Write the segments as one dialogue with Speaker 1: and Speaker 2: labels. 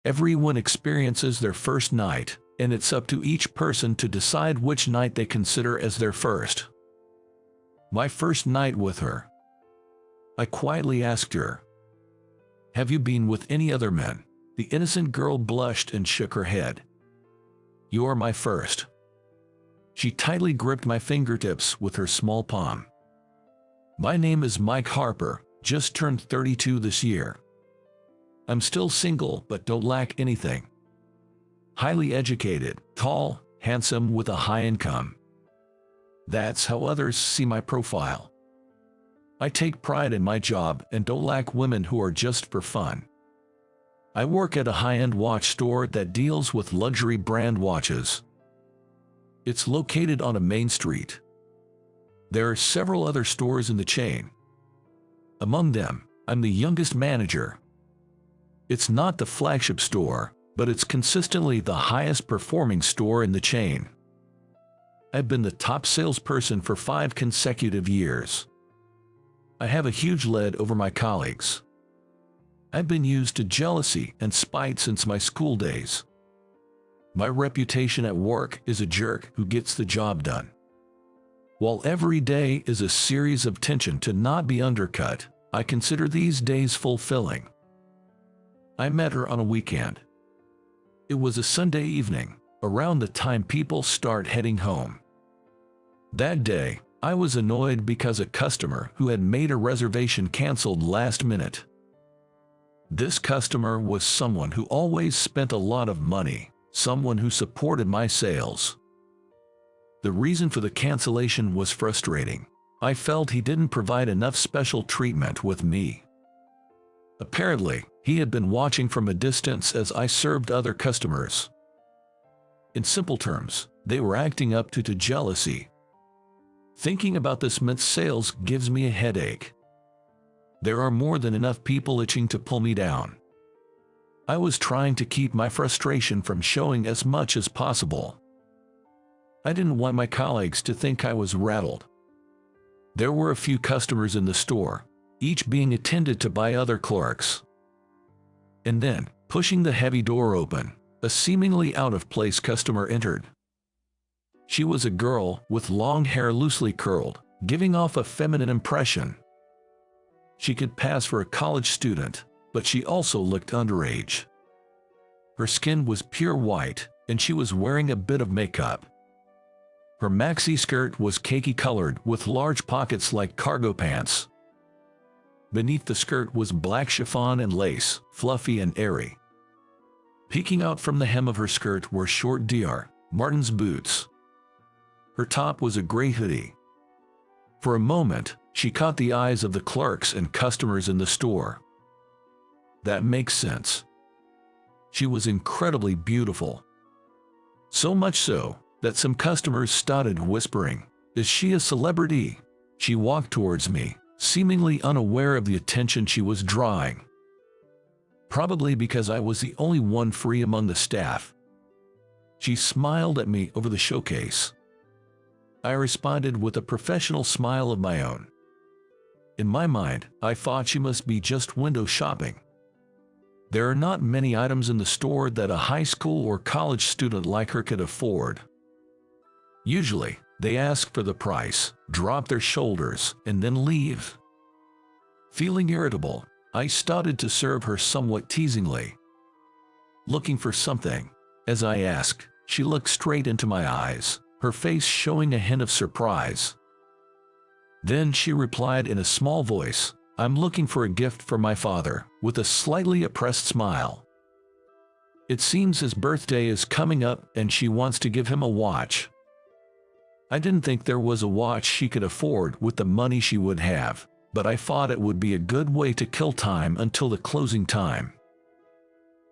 Speaker 1: Everyone experiences their first night, and it's up to each person to decide which night they consider as their first. My first night with her. I quietly asked her, "Have you been with any other men?" The innocent girl blushed and shook her head. "You are my first." She tightly gripped my fingertips with her small palm. "My name is Mike Harper, just turned 32 this year. I'm still single but don't lack anything. Highly educated, tall, handsome with a high income. That's how others see my profile. I take pride in my job and don't lack women who are just for fun. I work at a high-end watch store that deals with luxury brand watches. It's located on a main street. There are several other stores in the chain. Among them, I'm the youngest manager. It's not the flagship store, but it's consistently the highest performing store in the chain. I've been the top salesperson for 5 consecutive years. I have a huge lead over my colleagues. I've been used to jealousy and spite since my school days. My reputation at work is a jerk who gets the job done. While every day is a series of tension to not be undercut, I consider these days fulfilling. I met her on a weekend. It was a Sunday evening, around the time people start heading home. That day, I was annoyed because a customer who had made a reservation canceled last minute. This customer was someone who always spent a lot of money, someone who supported my sales. The reason for the cancellation was frustrating. I felt he didn't provide enough special treatment with me. Apparently, he had been watching from a distance as I served other customers. In simple terms, they were acting up to jealousy. Thinking about this missed sales gives me a headache. There are more than enough people itching to pull me down. I was trying to keep my frustration from showing as much as possible. I didn't want my colleagues to think I was rattled. There were a few customers in the store, each being attended to by other clerks. And then, pushing the heavy door open, a seemingly out-of-place customer entered. She was a girl with long hair loosely curled, giving off a feminine impression. She could pass for a college student, but she also looked underage. Her skin was pure white, and she was wearing a bit of makeup. Her maxi skirt was khaki-colored with large pockets like cargo pants. Beneath the skirt was black chiffon and lace, fluffy and airy. Peeking out from the hem of her skirt were short Dr. Martens boots. Her top was a gray hoodie. For a moment, she caught the eyes of the clerks and customers in the store. That makes sense. She was incredibly beautiful. So much so that some customers started whispering, "Is she a celebrity?" She walked towards me, seemingly unaware of the attention she was drawing. Probably because I was the only one free among the staff. She smiled at me over the showcase. I responded with a professional smile of my own. In my mind, I thought she must be just window shopping. There are not many items in the store that a high school or college student like her could afford. Usually, they ask for the price, drop their shoulders, and then leave. Feeling irritable, I started to serve her somewhat teasingly. Looking for something, as I asked, she looked straight into my eyes, her face showing a hint of surprise. Then she replied in a small voice, "I'm looking for a gift for my father," with a slightly oppressed smile. It seems his birthday is coming up and she wants to give him a watch. I didn't think there was a watch she could afford with the money she would have, but I thought it would be a good way to kill time until the closing time.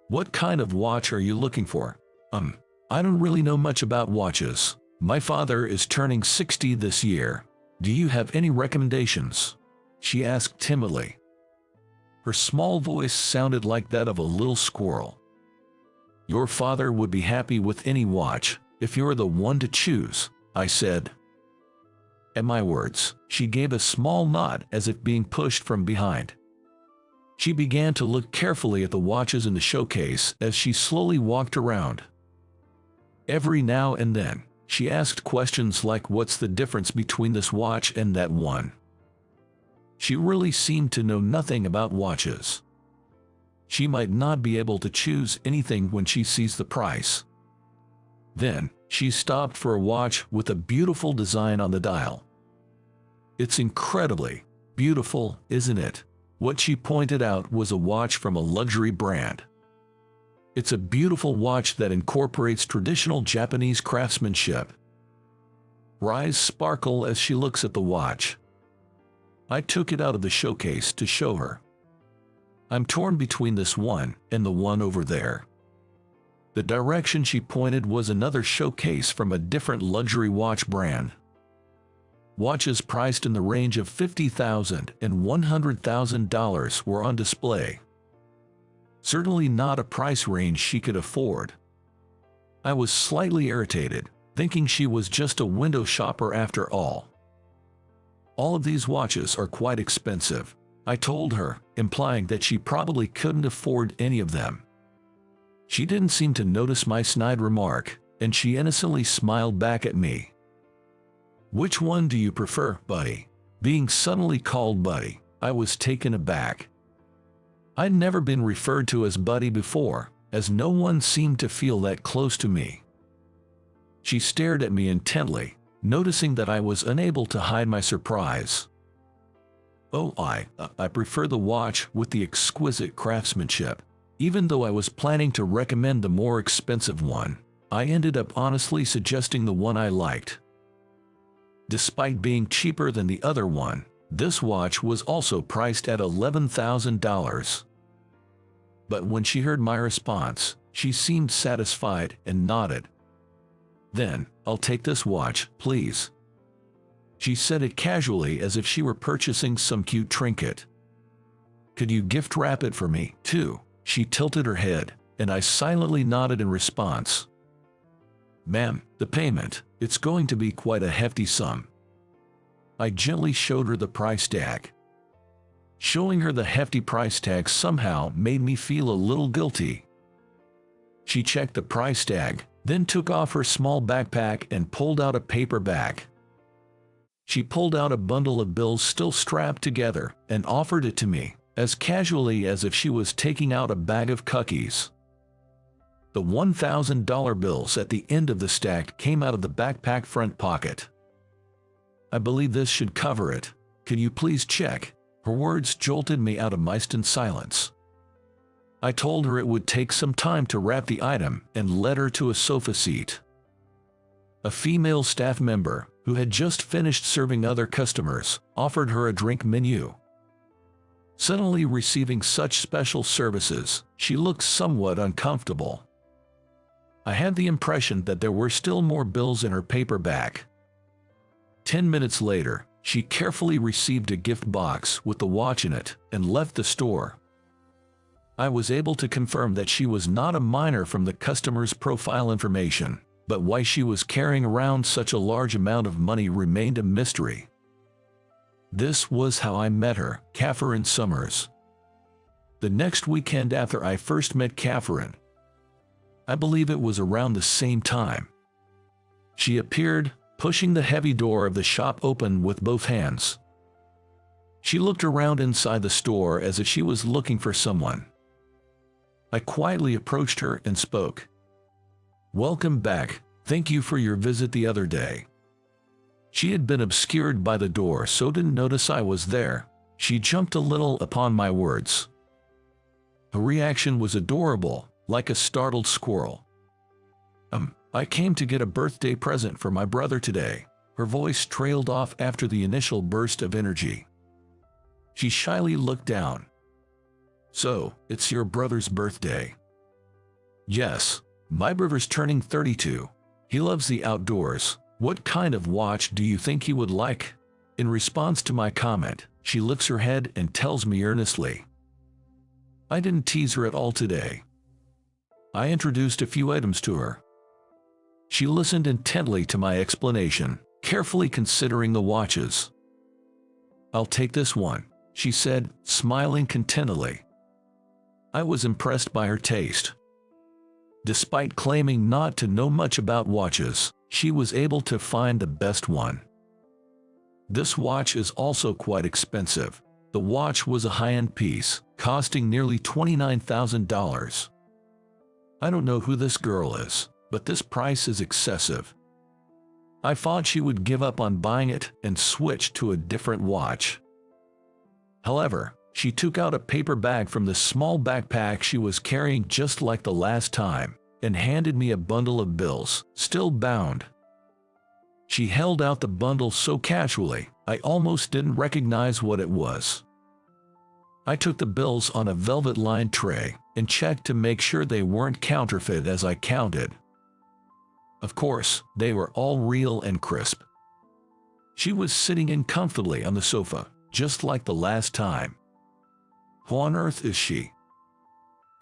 Speaker 1: "What kind of watch are you looking for?" I don't really know much about watches. My father is turning 60 this year. Do you have any recommendations?" she asked timidly. Her small voice sounded like that of a little squirrel. "Your father would be happy with any watch, if you're the one to choose," I said. At my words, she gave a small nod as if being pushed from behind. She began to look carefully at the watches in the showcase as she slowly walked around. Every now and then, she asked questions like, "What's the difference between this watch and that one?" She really seemed to know nothing about watches. She might not be able to choose anything when she sees the price. Then, she stopped for a watch with a beautiful design on the dial. "It's incredibly beautiful, isn't it?" What she pointed out was a watch from a luxury brand. It's a beautiful watch that incorporates traditional Japanese craftsmanship. Her eyes sparkle as she looks at the watch. I took it out of the showcase to show her. "I'm torn between this one and the one over there." The direction she pointed was another showcase from a different luxury watch brand. Watches priced in the range of $50,000 and $100,000 were on display. Certainly not a price range she could afford. I was slightly irritated, thinking she was just a window shopper after all. "All of these watches are quite expensive," I told her, implying that she probably couldn't afford any of them. She didn't seem to notice my snide remark, and she innocently smiled back at me. "Which one do you prefer, buddy?" Being suddenly called buddy, I was taken aback. I'd never been referred to as buddy before, as no one seemed to feel that close to me. She stared at me intently, noticing that I was unable to hide my surprise. "Oh, I prefer the watch with the exquisite craftsmanship." Even though I was planning to recommend the more expensive one, I ended up honestly suggesting the one I liked. Despite being cheaper than the other one, this watch was also priced at $11,000. But when she heard my response, she seemed satisfied and nodded. "Then, I'll take this watch, please." She said it casually as if she were purchasing some cute trinket. "Could you gift wrap it for me, too?" She tilted her head, and I silently nodded in response. "Ma'am, the payment, it's going to be quite a hefty sum." I gently showed her the price tag. Showing her the hefty price tag somehow made me feel a little guilty. She checked the price tag, then took off her small backpack and pulled out a paper bag. She pulled out a bundle of bills still strapped together and offered it to me, as casually as if she was taking out a bag of cookies. The $1,000 bills at the end of the stack came out of the backpack front pocket. "I believe this should cover it. Can you please check?" Her words jolted me out of my stunned silence. I told her it would take some time to wrap the item and led her to a sofa seat. A female staff member, who had just finished serving other customers, offered her a drink menu. Suddenly receiving such special services, she looked somewhat uncomfortable. I had the impression that there were still more bills in her paper bag. 10 minutes later, she carefully received a gift box with the watch in it and left the store. I was able to confirm that she was not a minor from the customer's profile information, but why she was carrying around such a large amount of money remained a mystery. This was how I met her, Catherine Summers. The next weekend after I first met Catherine, I believe it was around the same time, she appeared, pushing the heavy door of the shop open with both hands. She looked around inside the store as if she was looking for someone. I quietly approached her and spoke. "Welcome back, thank you for your visit the other day." She had been obscured by the door, so didn't notice I was there. She jumped a little upon my words. Her reaction was adorable, like a startled squirrel. I came to get a birthday present for my brother today." Her voice trailed off after the initial burst of energy. She shyly looked down. "So, it's your brother's birthday?" "Yes, my brother's turning 32. He loves the outdoors. What kind of watch do you think he would like?" In response to my comment, she lifts her head and tells me earnestly. I didn't tease her at all today. I introduced a few items to her. She listened intently to my explanation, carefully considering the watches. "I'll take this one," she said, smiling contentedly. I was impressed by her taste. Despite claiming not to know much about watches, she was able to find the best one. This watch is also quite expensive. The watch was a high-end piece, costing nearly $29,000. I don't know who this girl is, but this price is excessive. I thought she would give up on buying it and switch to a different watch. However, she took out a paper bag from the small backpack she was carrying just like the last time, and handed me a bundle of bills, still bound. She held out the bundle so casually, I almost didn't recognize what it was. I took the bills on a velvet-lined tray and checked to make sure they weren't counterfeit as I counted. Of course, they were all real and crisp. She was sitting in comfortably on the sofa, just like the last time. Who on earth is she?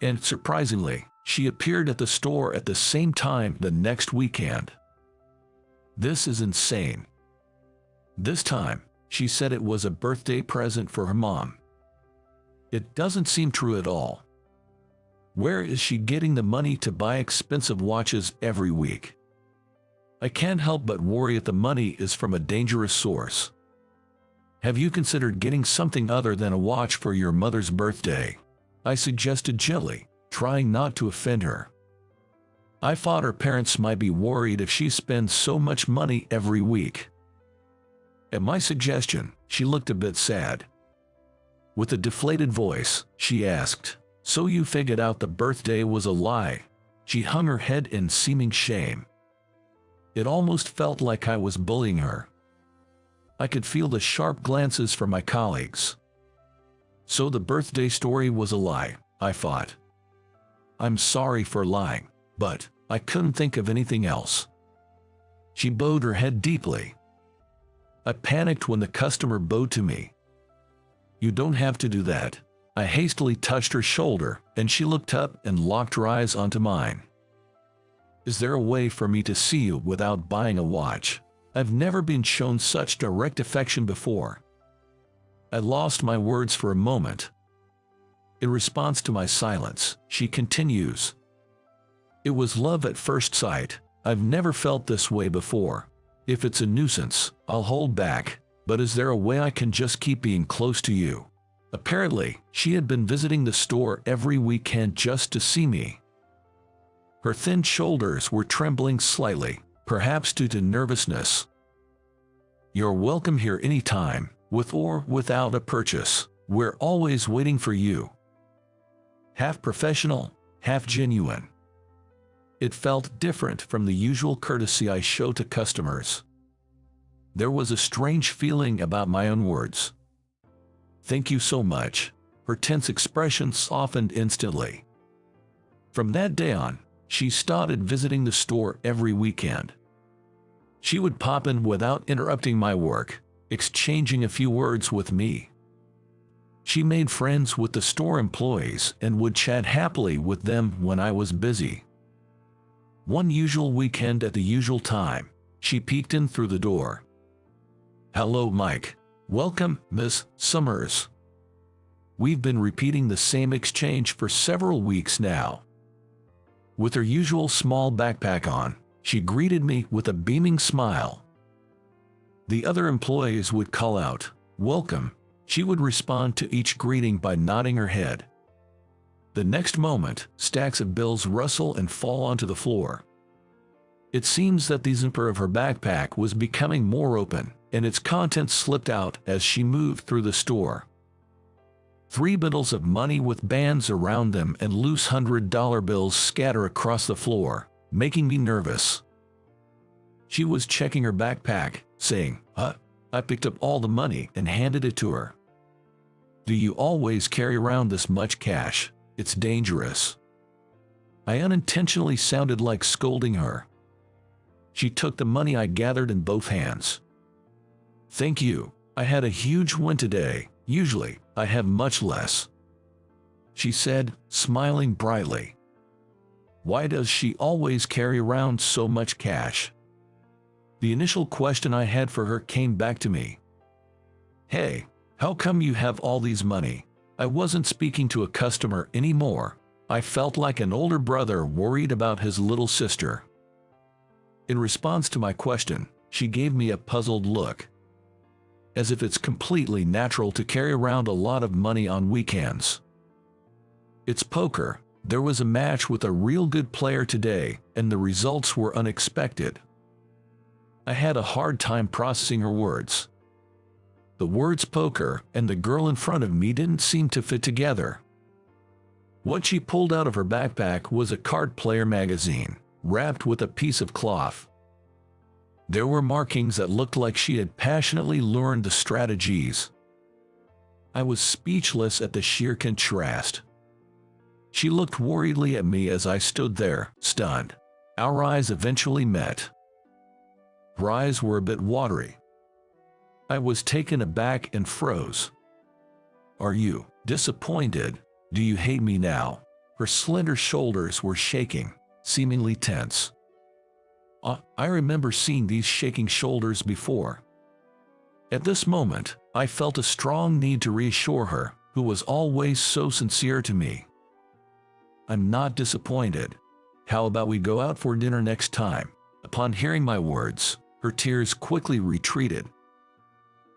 Speaker 1: And surprisingly, she appeared at the store at the same time the next weekend. This is insane. This time, she said it was a birthday present for her mom. It doesn't seem true at all. Where is she getting the money to buy expensive watches every week? I can't help but worry if the money is from a dangerous source. Have you considered getting something other than a watch for your mother's birthday? I suggested gently, trying not to offend her. I thought her parents might be worried if she spends so much money every week. At my suggestion, she looked a bit sad. With a deflated voice, she asked, "So you figured out the birthday was a lie?" She hung her head in seeming shame. It almost felt like I was bullying her. I could feel the sharp glances from my colleagues. So the birthday story was a lie, I thought. I'm sorry for lying, but I couldn't think of anything else. She bowed her head deeply. I panicked when the customer bowed to me. You don't have to do that. I hastily touched her shoulder, and she looked up and locked her eyes onto mine. Is there a way for me to see you without buying a watch? I've never been shown such direct affection before. I lost my words for a moment. In response to my silence, she continues. It was love at first sight. I've never felt this way before. If it's a nuisance, I'll hold back, but is there a way I can just keep being close to you? Apparently, she had been visiting the store every weekend just to see me. Her thin shoulders were trembling slightly, perhaps due to nervousness. You're welcome here anytime, with or without a purchase. We're always waiting for you. Half professional, half genuine. It felt different from the usual courtesy I show to customers. There was a strange feeling about my own words. Thank you so much. Her tense expression softened instantly. From that day on, she started visiting the store every weekend. She would pop in without interrupting my work, exchanging a few words with me. She made friends with the store employees and would chat happily with them when I was busy. One usual weekend at the usual time, she peeked in through the door. Hello, Mike. Welcome, Miss Summers. We've been repeating the same exchange for several weeks now. With her usual small backpack on, she greeted me with a beaming smile. The other employees would call out, "Welcome." She would respond to each greeting by nodding her head. The next moment, stacks of bills rustle and fall onto the floor. It seems that the zipper of her backpack was becoming more open, and its contents slipped out as she moved through the store. 3 bundles of money with bands around them and loose $100 bills scatter across the floor, making me nervous. She was checking her backpack, saying, I picked up all the money and handed it to her. Do you always carry around this much cash? It's dangerous. I unintentionally sounded like scolding her. She took the money I gathered in both hands. Thank you. I had a huge win today. Usually, I have much less. She said, smiling brightly. Why does she always carry around so much cash? The initial question I had for her came back to me. Hey, how come you have all these money? I wasn't speaking to a customer anymore. I felt like an older brother worried about his little sister. In response to my question, she gave me a puzzled look, as if it's completely natural to carry around a lot of money on weekends. It's poker. There was a match with a real good player today, and the results were unexpected. I had a hard time processing her words. The words poker and the girl in front of me didn't seem to fit together. What she pulled out of her backpack was a card player magazine, wrapped with a piece of cloth. There were markings that looked like she had passionately learned the strategies. I was speechless at the sheer contrast. She looked worriedly at me as I stood there, stunned. Our eyes eventually met. Her eyes were a bit watery. I was taken aback and froze. "Are you disappointed? Do you hate me now?" Her slender shoulders were shaking, seemingly tense. I remember seeing these shaking shoulders before. At this moment, I felt a strong need to reassure her, who was always so sincere to me. "I'm not disappointed. How about we go out for dinner next time?" Upon hearing my words, her tears quickly retreated.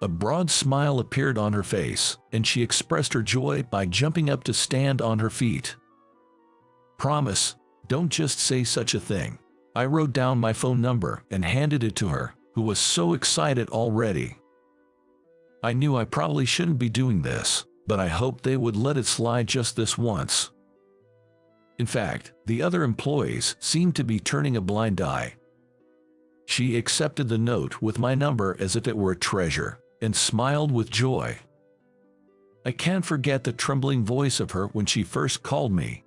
Speaker 1: A broad smile appeared on her face, and she expressed her joy by jumping up to stand on her feet. "Promise, don't just say such a thing." I wrote down my phone number and handed it to her, who was so excited already. I knew I probably shouldn't be doing this, but I hoped they would let it slide just this once. In fact, the other employees seemed to be turning a blind eye. She accepted the note with my number as if it were a treasure, and smiled with joy. I can't forget the trembling voice of her when she first called me.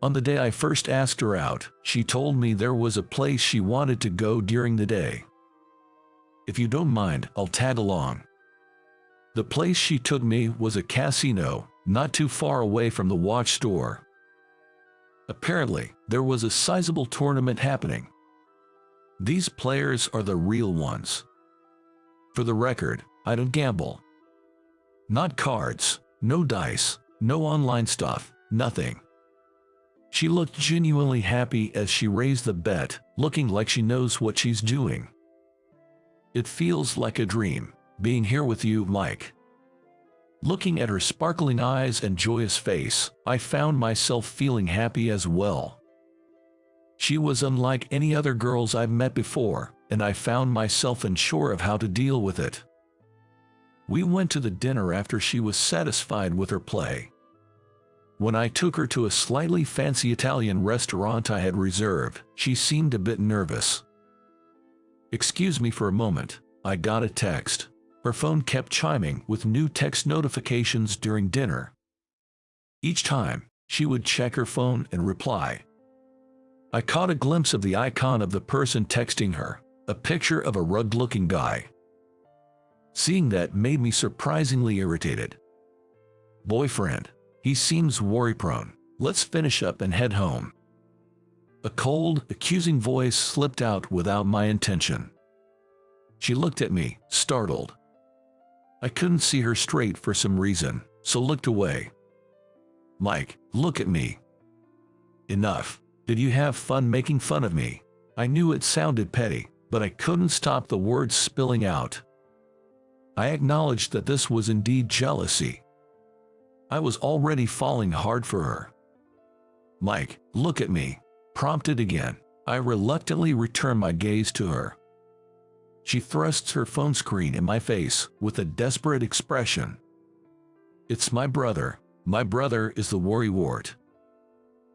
Speaker 1: On the day I first asked her out, she told me there was a place she wanted to go during the day. "If you don't mind, I'll tag along." The place she took me was a casino, not too far away from the watch store. Apparently, there was a sizable tournament happening. These players are the real ones. For the record, I don't gamble. Not cards, no dice, no online stuff, nothing. She looked genuinely happy as she raised the bet, looking like she knows what she's doing. "It feels like a dream, being here with you, Mike." Looking at her sparkling eyes and joyous face, I found myself feeling happy as well. She was unlike any other girls I've met before, and I found myself unsure of how to deal with it. We went to the dinner after she was satisfied with her play. When I took her to a slightly fancy Italian restaurant I had reserved, she seemed a bit nervous. "Excuse me for a moment, I got a text." Her phone kept chiming with new text notifications during dinner. Each time, she would check her phone and reply. I caught a glimpse of the icon of the person texting her, a picture of a rugged-looking guy. Seeing that made me surprisingly irritated. "Boyfriend, he seems worry-prone. Let's finish up and head home." A cold, accusing voice slipped out without my intention. She looked at me, startled. I couldn't see her straight for some reason, so looked away. "Mike, look at me." "Enough. Did you have fun making fun of me?" I knew it sounded petty, but I couldn't stop the words spilling out. I acknowledged that this was indeed jealousy. I was already falling hard for her. "Mike, look at me," prompted again. I reluctantly returned my gaze to her. She thrusts her phone screen in my face with a desperate expression. "It's my brother. My brother is the worrywart."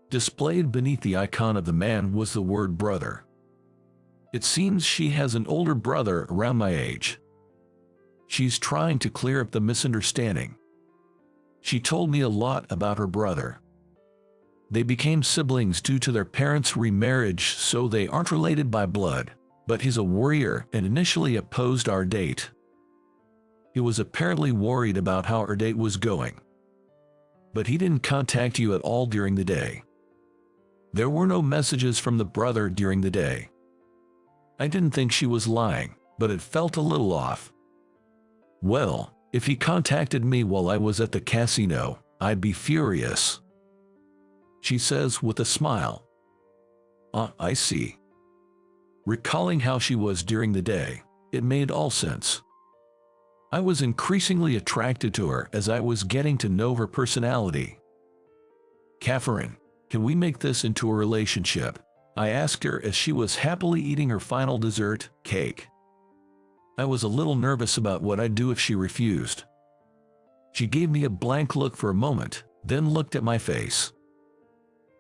Speaker 1: Displayed beneath the icon of the man was the word brother. It seems she has an older brother around my age. She's trying to clear up the misunderstanding. She told me a lot about her brother. They became siblings due to their parents' remarriage, so they aren't related by blood, but he's a worrier and initially opposed our date. He was apparently worried about how our date was going. But he didn't contact you at all during the day. There were no messages from the brother during the day. I didn't think she was lying, but it felt a little off. "Well, If he contacted me while I was at the casino, I'd be furious. She says with a smile. I see. Recalling how she was during the day, it made all sense. I was increasingly attracted to her as I was getting to know her personality. Catherine, can we make this into a relationship? I asked her as she was happily eating her final dessert, cake. I was a little nervous about what I'd do if she refused. She gave me a blank look for a moment, then looked at my face.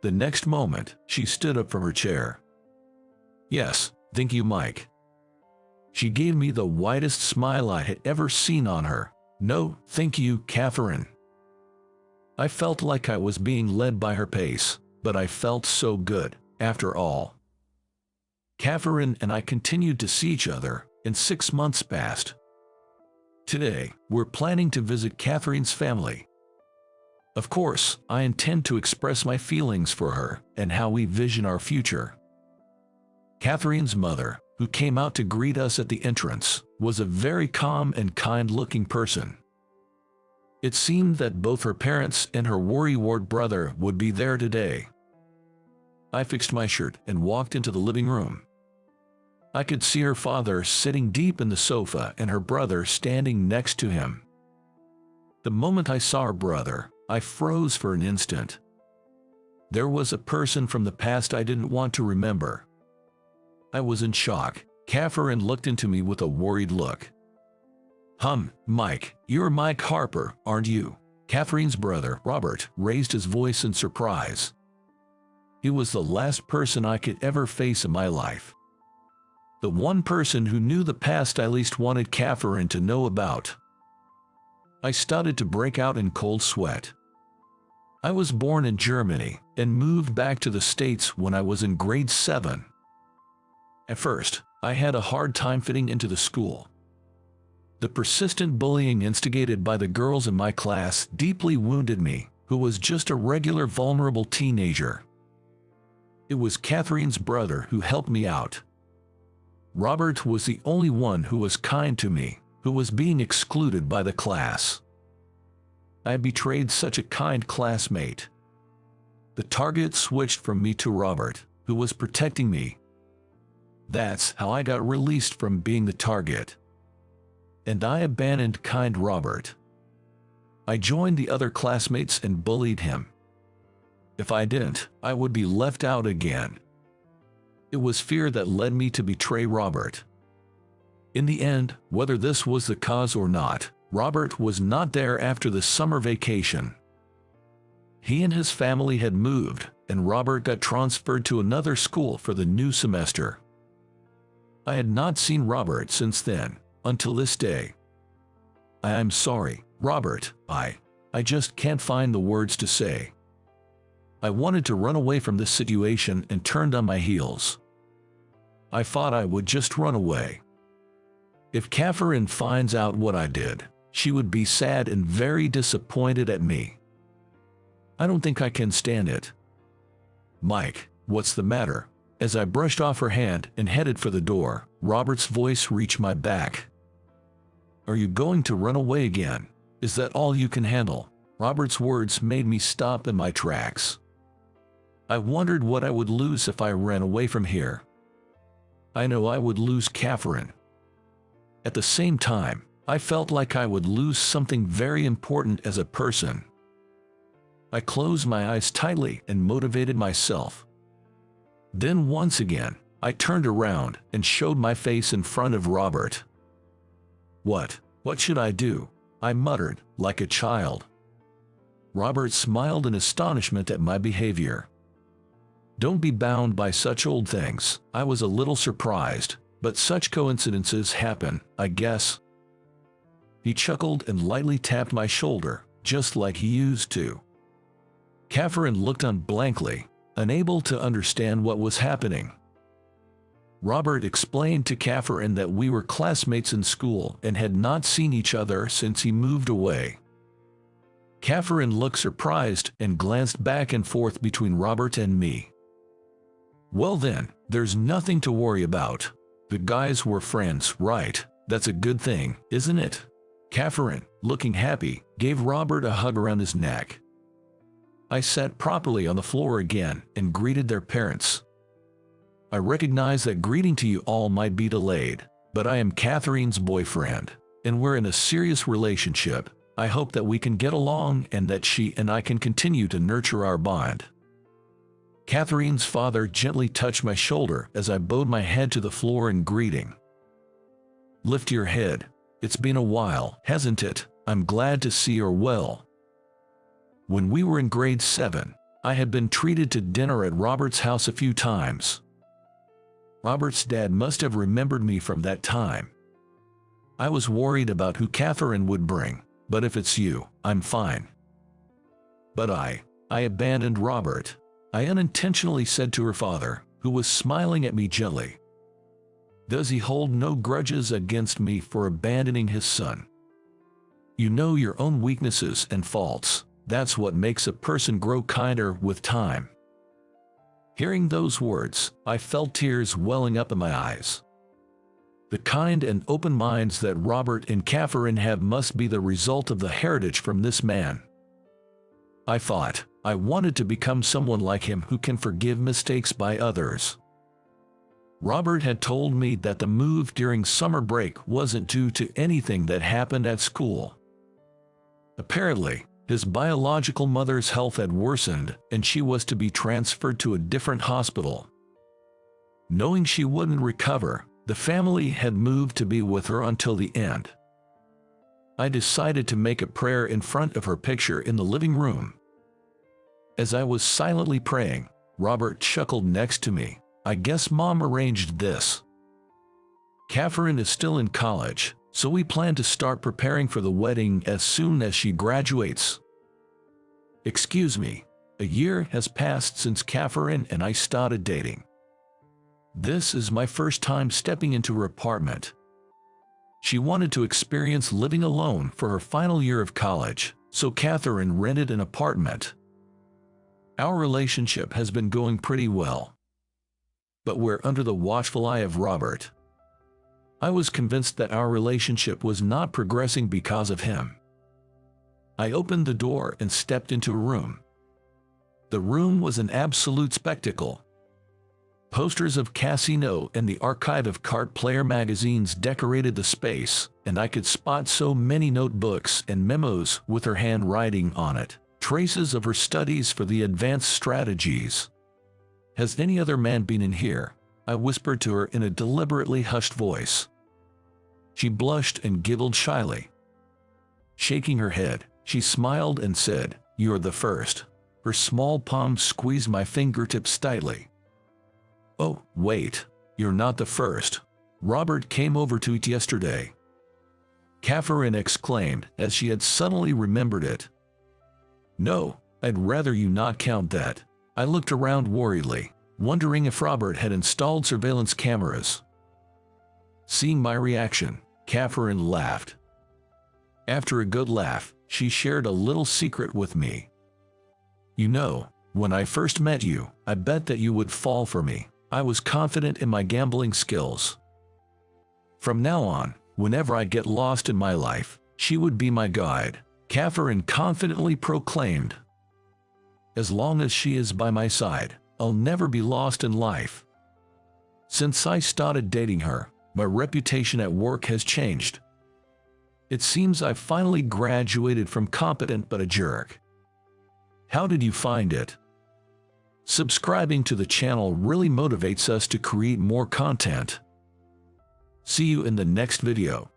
Speaker 1: The next moment, she stood up from her chair. Yes, thank you, Mike. She gave me the widest smile I had ever seen on her. No, thank you, Catherine. I felt like I was being led by her pace, but I felt so good, after all. Catherine and I continued to see each other, and 6 months passed. Today, we're planning to visit Catherine's family. Of course, I intend to express my feelings for her and how we vision our future. Catherine's mother, who came out to greet us at the entrance, was a very calm and kind-looking person. It seemed that both her parents and her worrywart brother would be there today. I fixed my shirt and walked into the living room. I could see her father sitting deep in the sofa and her brother standing next to him. The moment I saw her brother, I froze for an instant. There was a person from the past I didn't want to remember. I was in shock. Catherine looked into me with a worried look. Mike, you're Mike Harper, aren't you? Catherine's brother, Robert, raised his voice in surprise. He was the last person I could ever face in my life. The one person who knew the past I least wanted Catherine to know about. I started to break out in cold sweat. I was born in Germany and moved back to the States when I was in grade 7. At first, I had a hard time fitting into the school. The persistent bullying instigated by the girls in my class deeply wounded me, who was just a regular vulnerable teenager. It was Catherine's brother who helped me out. Robert was the only one who was kind to me, who was being excluded by the class. I betrayed such a kind classmate. The target switched from me to Robert, who was protecting me. That's how I got released from being the target. And I abandoned kind Robert. I joined the other classmates and bullied him. If I didn't, I would be left out again. It was fear that led me to betray Robert. In the end, whether this was the cause or not, Robert was not there after the summer vacation. He and his family had moved, and Robert got transferred to another school for the new semester. I had not seen Robert since then, until this day. I'm sorry, Robert, I just can't find the words to say. I wanted to run away from this situation and turned on my heels. I thought I would just run away. If Catherine finds out what I did, she would be sad and very disappointed at me. I don't think I can stand it. Mike, what's the matter? As I brushed off her hand and headed for the door, Robert's voice reached my back. Are you going to run away again? Is that all you can handle? Robert's words made me stop in my tracks. I wondered what I would lose if I ran away from here. I know I would lose Catherine. At the same time, I felt like I would lose something very important as a person. I closed my eyes tightly and motivated myself. Then once again, I turned around and showed my face in front of Robert. What should I do? I muttered, like a child. Robert smiled in astonishment at my behavior. Don't be bound by such old things. I was a little surprised, but such coincidences happen, I guess. He chuckled and lightly tapped my shoulder, just like he used to. Catherine looked on blankly, unable to understand what was happening. Robert explained to Catherine that we were classmates in school and had not seen each other since he moved away. Catherine looked surprised and glanced back and forth between Robert and me. Well then, there's nothing to worry about. The guys were friends, right? That's a good thing, isn't it? Catherine, looking happy, gave Robert a hug around his neck. I sat properly on the floor again and greeted their parents. I recognize that greeting to you all might be delayed, but I am Catherine's boyfriend, and we're in a serious relationship. I hope that we can get along and that she and I can continue to nurture our bond. Catherine's father gently touched my shoulder as I bowed my head to the floor in greeting. Lift your head. It's been a while, hasn't it? I'm glad to see you're well. When we were in grade 7, I had been treated to dinner at Robert's house a few times. Robert's dad must have remembered me from that time. I was worried about who Catherine would bring, but if it's you, I'm fine. But I abandoned Robert, I unintentionally said to her father, who was smiling at me gently. Does he hold no grudges against me for abandoning his son? You know your own weaknesses and faults. That's what makes a person grow kinder with time. Hearing those words, I felt tears welling up in my eyes. The kind and open minds that Robert and Catherine have must be the result of the heritage from this man. I thought, I wanted to become someone like him who can forgive mistakes by others. Robert had told me that the move during summer break wasn't due to anything that happened at school. Apparently, his biological mother's health had worsened and she was to be transferred to a different hospital. Knowing she wouldn't recover, the family had moved to be with her until the end. I decided to make a prayer in front of her picture in the living room. As I was silently praying, Robert chuckled next to me. I guess Mom arranged this. Catherine is still in college, so we plan to start preparing for the wedding as soon as she graduates. Excuse me, a year has passed since Catherine and I started dating. This is my first time stepping into her apartment. She wanted to experience living alone for her final year of college, so Catherine rented an apartment. Our relationship has been going pretty well, but we're under the watchful eye of Robert. I was convinced that our relationship was not progressing because of him. I opened the door and stepped into a room. The room was an absolute spectacle. Posters of Casino and the archive of card player magazines decorated the space, and I could spot so many notebooks and memos with her handwriting on it, traces of her studies for the advanced strategies. Has any other man been in here? I whispered to her in a deliberately hushed voice. She blushed and giggled shyly. Shaking her head, she smiled and said, "You're the first." Her small palm squeezed my fingertips tightly. Oh, wait, you're not the first. Robert came over to eat yesterday. Catherine exclaimed as she had suddenly remembered it. No, I'd rather you not count that. I looked around worriedly, wondering if Robert had installed surveillance cameras. Seeing my reaction, Catherine laughed. After a good laugh, she shared a little secret with me. You know, when I first met you, I bet that you would fall for me. I was confident in my gambling skills. From now on, whenever I get lost in my life, she would be my guide, Catherine confidently proclaimed. As long as she is by my side, I'll never be lost in life. Since I started dating her, my reputation at work has changed. It seems I've finally graduated from competent but a jerk. How did you find it? Subscribing to the channel really motivates us to create more content. See you in the next video.